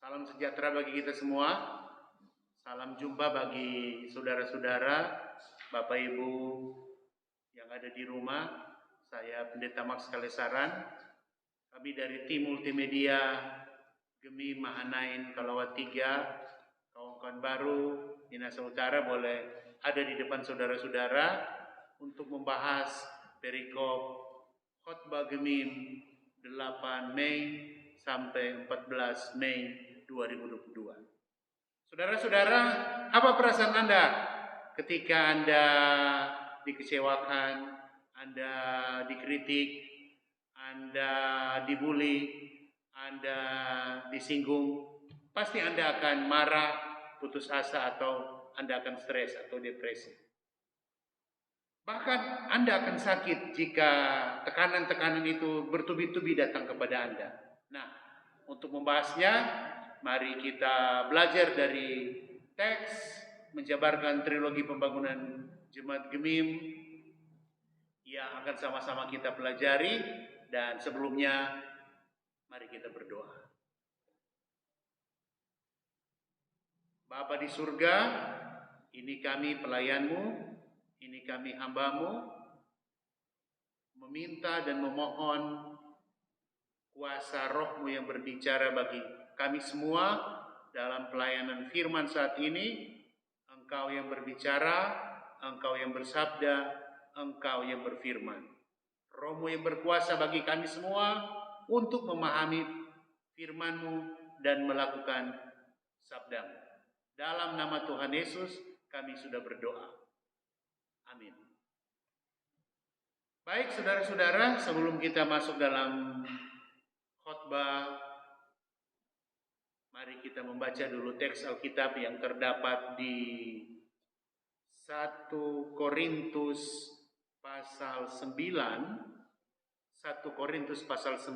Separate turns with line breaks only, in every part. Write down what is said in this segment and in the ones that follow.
Salam sejahtera bagi kita semua. Salam jumpa bagi saudara-saudara, Bapak Ibu yang ada di rumah. Saya Pendeta Max Kalesaran. Kami dari tim multimedia Gemi Mahanain Kalawat 3, kawan-kawan baru Minahasa Utara boleh ada di depan saudara-saudara untuk membahas perikop khotbah Gemim 8 Mei sampai 14 Mei 2022. Saudara-saudara, apa perasaan Anda ketika Anda dikecewakan, Anda dikritik, Anda dibully, Anda disinggung? Pasti Anda akan marah, putus asa, atau Anda akan stres atau depresi. Bahkan Anda akan sakit jika tekanan-tekanan itu bertubi-tubi datang kepada Anda. Nah, untuk membahasnya, mari kita belajar dari teks menjabarkan trilogi pembangunan Jemaat Gemim yang akan sama-sama kita pelajari. Dan sebelumnya, mari kita berdoa. Bapa di surga, ini kami pelayanmu, ini kami hambamu, meminta dan memohon kuasa rohmu yang berbicara bagi kami semua dalam pelayanan firman saat ini. Engkau yang berbicara, Engkau yang bersabda, Engkau yang berfirman. Rohmu yang berkuasa bagi kami semua untuk memahami firman-Mu dan melakukan sabda-Mu. Dalam nama Tuhan Yesus kami sudah berdoa. Amin. Baik saudara-saudara, sebelum kita masuk dalam khotbah, mari kita membaca dulu teks Alkitab yang terdapat di 1 Korintus pasal 9, 1 Korintus pasal 9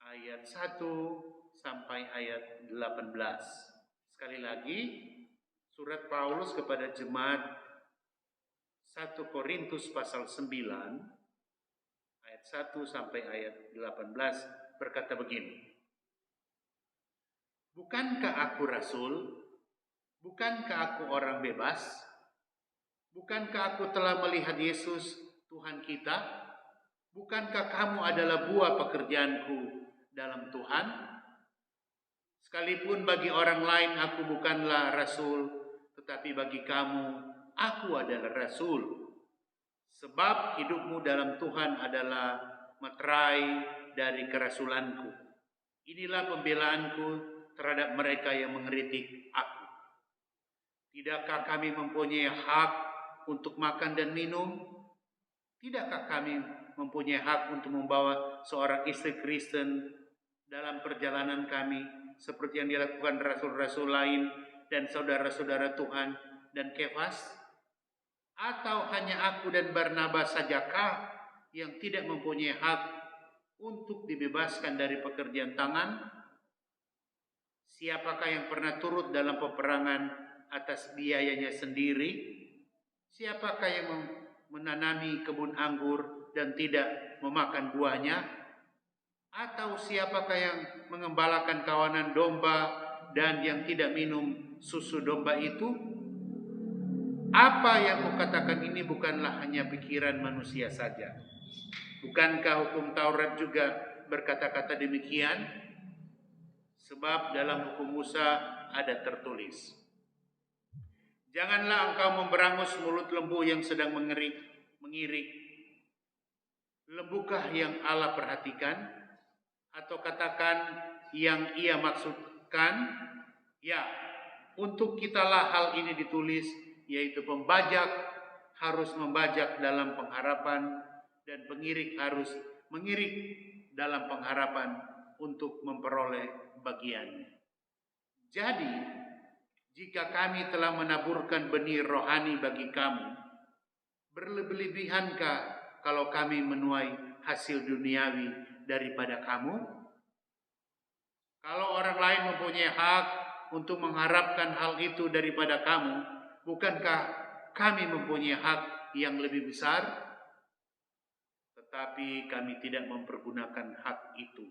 ayat 1 sampai ayat 18. Sekali lagi, surat Paulus kepada jemaat 1 Korintus pasal 9 ayat 1 sampai ayat 18 berkata begini. Bukankah aku rasul? Bukankah aku orang bebas? Bukankah aku telah melihat Yesus Tuhan kita? Bukankah kamu adalah buah pekerjaanku dalam Tuhan? Sekalipun bagi orang lain aku bukanlah rasul, tetapi bagi kamu aku adalah rasul, sebab hidupmu dalam Tuhan adalah materai dari kerasulanku. Inilah pembelaanku terhadap mereka yang mengkritik aku. Tidakkah kami mempunyai hak untuk makan dan minum? Tidakkah kami mempunyai hak untuk membawa seorang istri Kristen dalam perjalanan kami, seperti yang dilakukan rasul-rasul lain dan saudara-saudara Tuhan dan Kefas? Atau hanya aku dan Barnabas sajakah yang tidak mempunyai hak untuk dibebaskan dari pekerjaan tangan? Siapakah yang pernah turut dalam peperangan atas biayanya sendiri? Siapakah yang menanami kebun anggur dan tidak memakan buahnya? Atau siapakah yang mengembalakan kawanan domba dan yang tidak minum susu domba itu? Apa yang kukatakan ini bukanlah hanya pikiran manusia saja. Bukankah hukum Taurat juga berkata-kata demikian? Sebab dalam hukum Musa ada tertulis, janganlah engkau memberangus mulut lembu yang sedang mengirik. Lembukah yang Allah perhatikan? Atau katakan yang ia maksudkan? Ya, untuk kitalah hal ini ditulis, yaitu pembajak harus membajak dalam pengharapan dan pengirik harus mengirik dalam pengharapan untuk memperoleh bagiannya. Jadi, jika kami telah menaburkan benih rohani bagi kamu, berlebih-lebihankah kalau kami menuai hasil duniawi daripada kamu? Kalau orang lain mempunyai hak untuk mengharapkan hal itu daripada kamu, bukankah kami mempunyai hak yang lebih besar? Tetapi kami tidak mempergunakan hak itu.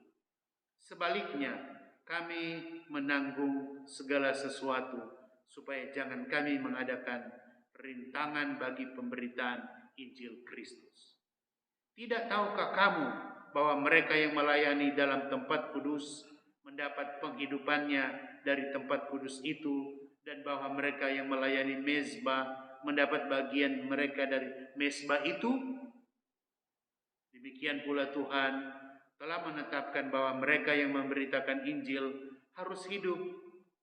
Sebaliknya, kami menanggung segala sesuatu, supaya jangan kami mengadakan rintangan bagi pemberitaan Injil Kristus. Tidak tahukah kamu bahwa mereka yang melayani dalam tempat kudus mendapat penghidupannya dari tempat kudus itu, dan bahwa mereka yang melayani mezbah mendapat bagian mereka dari mezbah itu? Demikian pula Tuhan telah menetapkan bahwa mereka yang memberitakan Injil harus hidup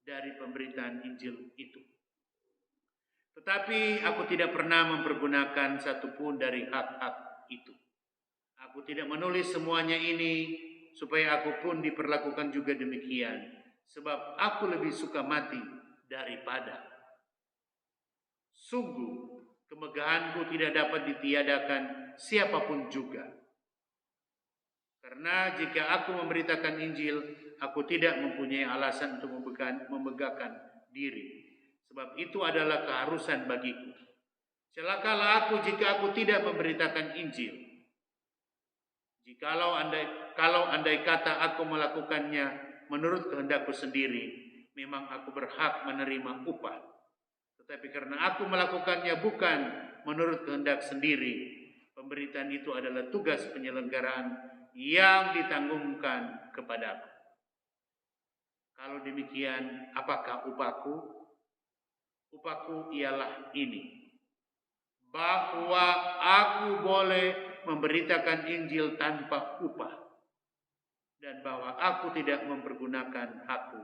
dari pemberitaan Injil itu. Tetapi aku tidak pernah mempergunakan satupun dari hak-hak itu. Aku tidak menulis semuanya ini supaya aku pun diperlakukan juga demikian, sebab aku lebih suka mati daripada. Sungguh, kemegahanku tidak dapat ditiadakan siapapun juga. Karena jika aku memberitakan Injil, aku tidak mempunyai alasan untuk memegahkan diri. Sebab itu adalah keharusan bagiku. Celakalah aku jika aku tidak memberitakan Injil. Kalau andai kata aku melakukannya menurut kehendakku sendiri, memang aku berhak menerima upah. Tetapi karena aku melakukannya bukan menurut kehendak sendiri, pemberitaan itu adalah tugas penyelenggaraan yang ditanggungkan kepadaku. Kalau demikian, apakah upahku? Upahku ialah ini, bahwa aku boleh memberitakan Injil tanpa upah, dan bahwa aku tidak mempergunakan hakku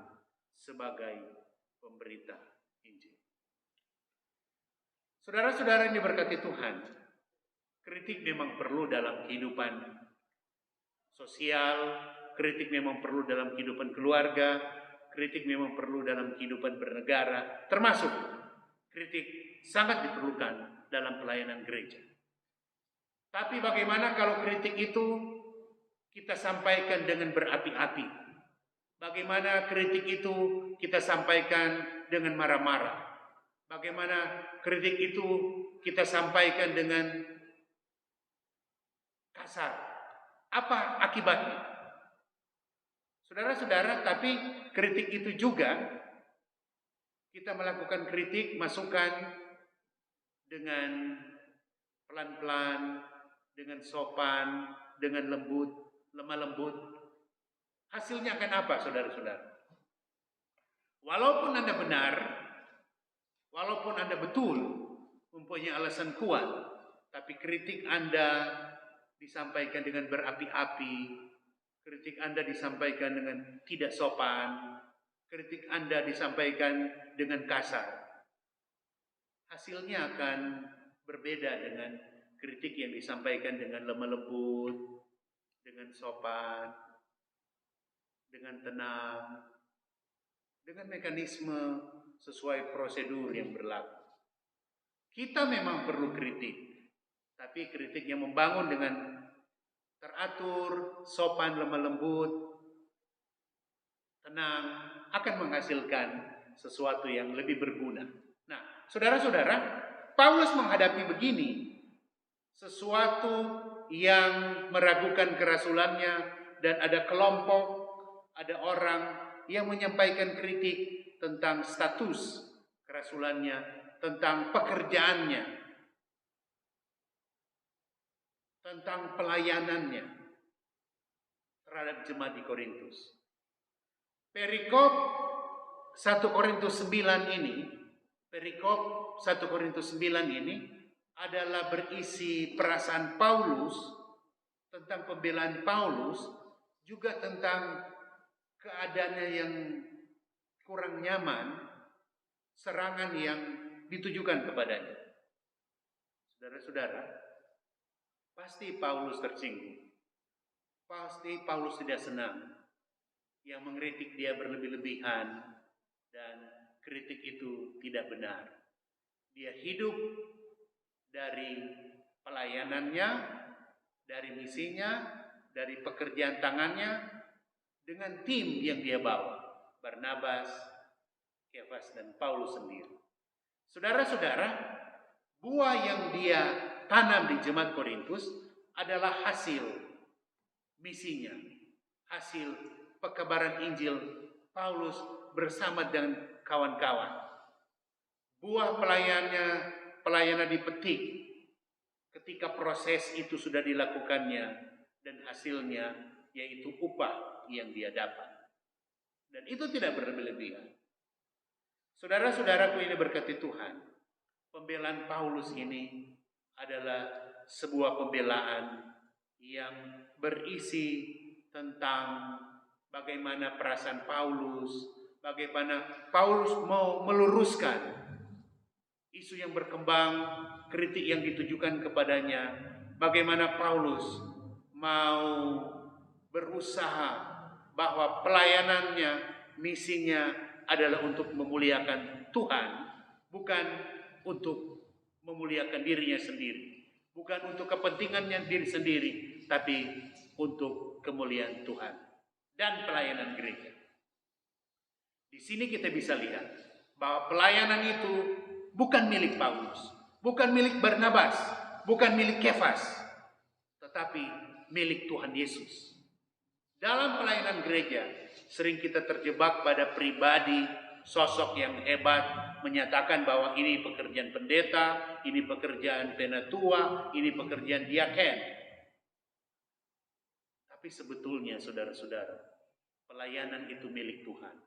sebagai pemberita Injil. Saudara-saudara yang diberkati Tuhan, kritik memang perlu dalam kehidupan sosial, kritik memang perlu dalam kehidupan keluarga, kritik memang perlu dalam kehidupan bernegara, termasuk kritik sangat diperlukan dalam pelayanan gereja. Tapi bagaimana kalau kritik itu kita sampaikan dengan berapi-api? Bagaimana kritik itu kita sampaikan dengan marah-marah? Bagaimana kritik itu kita sampaikan dengan kasar? Apa akibatnya? Saudara-saudara, tapi kritik itu juga kita melakukan kritik, masukan dengan pelan-pelan, dengan sopan, dengan lembut, lemah lembut. Hasilnya akan apa, saudara-saudara? Walaupun Anda benar, walaupun Anda betul mempunyai alasan kuat, tapi kritik Anda disampaikan dengan berapi-api, kritik Anda disampaikan dengan tidak sopan, kritik Anda disampaikan dengan kasar, hasilnya akan berbeda dengan kritik yang disampaikan dengan lemah lembut, dengan sopan, dengan tenang, dengan mekanisme sesuai prosedur yang berlaku. Kita memang perlu kritik, tapi kritik yang membangun dengan teratur, sopan, lemah lembut, tenang, akan menghasilkan sesuatu yang lebih berguna. Nah, saudara-saudara, Paulus menghadapi begini, sesuatu yang meragukan kerasulannya, dan ada kelompok, ada orang yang menyampaikan kritik tentang status kerasulannya, tentang pekerjaannya, tentang pelayanannya terhadap jemaat di Korintus. Perikop 1 Korintus 9 ini, perikop 1 Korintus 9 ini adalah berisi perasaan Paulus tentang pembelaan Paulus, juga tentang keadaannya yang kurang nyaman, serangan yang ditujukan kepadanya. Saudara-saudara, pasti Paulus tersinggung. Pasti Paulus tidak senang. Yang mengkritik dia berlebih-lebihan, dan kritik itu tidak benar. Dia hidup dari pelayanannya, dari misinya, dari pekerjaan tangannya, dengan tim yang dia bawa, Barnabas, Kefas, dan Paulus sendiri. Saudara-saudara, buah yang dia tanam di jemaat Korintus adalah hasil misinya, hasil pekabaran Injil Paulus bersama dengan kawan-kawan. Buah pelayanan dipetik ketika proses itu sudah dilakukannya dan hasilnya yaitu upah yang dia dapat. Dan itu tidak berlebihan. Saudara-saudaraku ini berkati Tuhan, pembelaan Paulus ini adalah sebuah pembelaan yang berisi tentang bagaimana perasaan Paulus, bagaimana Paulus mau meluruskan isu yang berkembang, kritik yang ditujukan kepadanya, bagaimana Paulus mau berusaha bahwa pelayanannya, misinya adalah untuk memuliakan Tuhan, bukan untuk memuliakan dirinya sendiri, bukan untuk kepentingannya diri sendiri, tapi untuk kemuliaan Tuhan dan pelayanan gereja. Di sini kita bisa lihat bahwa pelayanan itu bukan milik Paulus, bukan milik Barnabas, bukan milik Kefas, tetapi milik Tuhan Yesus. Dalam pelayanan gereja, sering kita terjebak pada pribadi, sosok yang hebat, menyatakan bahwa ini pekerjaan pendeta, ini pekerjaan penatua, ini pekerjaan diaken. Tapi sebetulnya saudara-saudara, pelayanan itu milik Tuhan.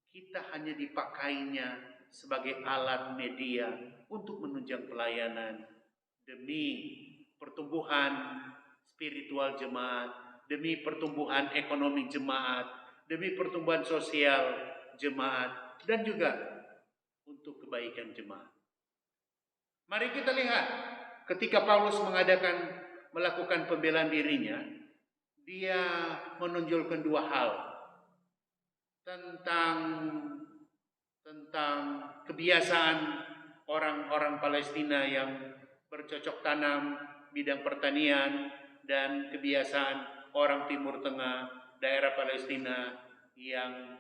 Kita hanya dipakainya sebagai alat media untuk menunjang pelayanan demi pertumbuhan spiritual jemaat, demi pertumbuhan ekonomi jemaat, demi pertumbuhan sosial jemaat, dan juga untuk kebaikan jemaat. Mari kita lihat ketika Paulus melakukan pembelaan dirinya, dia menonjolkan dua hal tentang kebiasaan orang-orang Palestina yang bercocok tanam bidang pertanian dan kebiasaan orang Timur Tengah daerah Palestina yang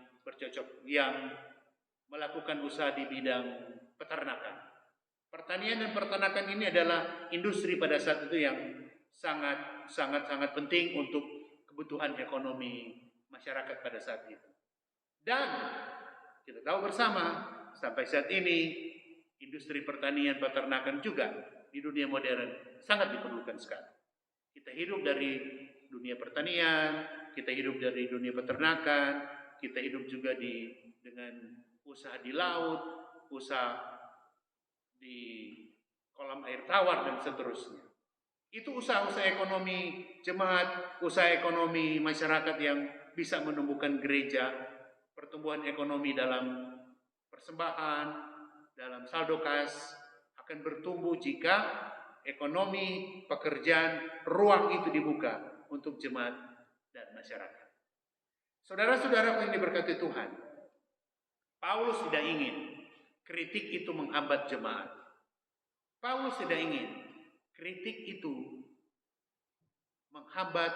melakukan usaha di bidang peternakan. Pertanian dan peternakan ini adalah industri pada saat itu yang sangat penting untuk kebutuhan ekonomi masyarakat pada saat itu. Dan kita tahu bersama sampai saat ini industri pertanian peternakan juga di dunia modern sangat diperlukan sekali. Kita hidup dari dunia pertanian, kita hidup dari dunia peternakan, kita hidup juga dengan usaha di laut, usaha di kolam air tawar dan seterusnya. Itu usaha-usaha ekonomi jemaat, usaha ekonomi masyarakat yang bisa menumbuhkan gereja. Pertumbuhan ekonomi dalam persembahan, dalam saldo kas akan bertumbuh jika ekonomi, pekerjaan, ruang itu dibuka untuk jemaat dan masyarakat. Saudara-saudaraku yang diberkati Tuhan, Paulus tidak ingin kritik itu menghambat jemaat. Paulus tidak ingin kritik itu menghambat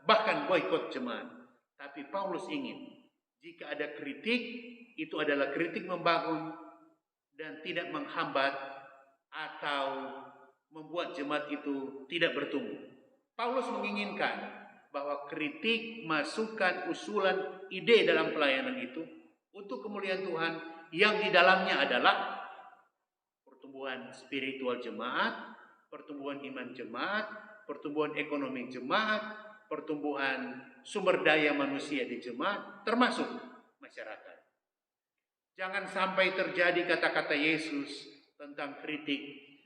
bahkan boikot jemaat. Tapi Paulus ingin jika ada kritik, itu adalah kritik membangun dan tidak menghambat atau membuat jemaat itu tidak bertumbuh. Paulus menginginkan bahwa kritik, masukan, usulan, ide dalam pelayanan itu untuk kemuliaan Tuhan yang di dalamnya adalah pertumbuhan spiritual jemaat, pertumbuhan iman jemaat, pertumbuhan ekonomi jemaat, pertumbuhan sumber daya manusia di jemaat, termasuk masyarakat. Jangan sampai terjadi kata-kata Yesus tentang kritik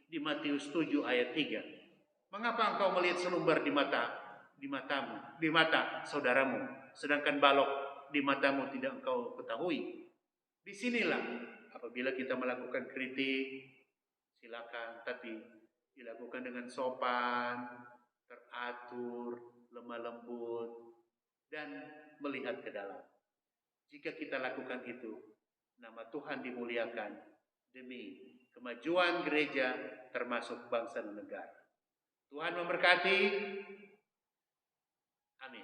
di Matius 7 ayat 3. Mengapa engkau melihat selumbar di mata saudaramu, sedangkan balok di matamu tidak engkau ketahui? Disinilah apabila kita melakukan kritik, silakan, tapi dilakukan dengan sopan, teratur, lemah lembut, dan melihat ke dalam. Jika kita lakukan itu, nama Tuhan dimuliakan demi kemajuan gereja termasuk bangsa dan negara. Tuhan memberkati. Amin.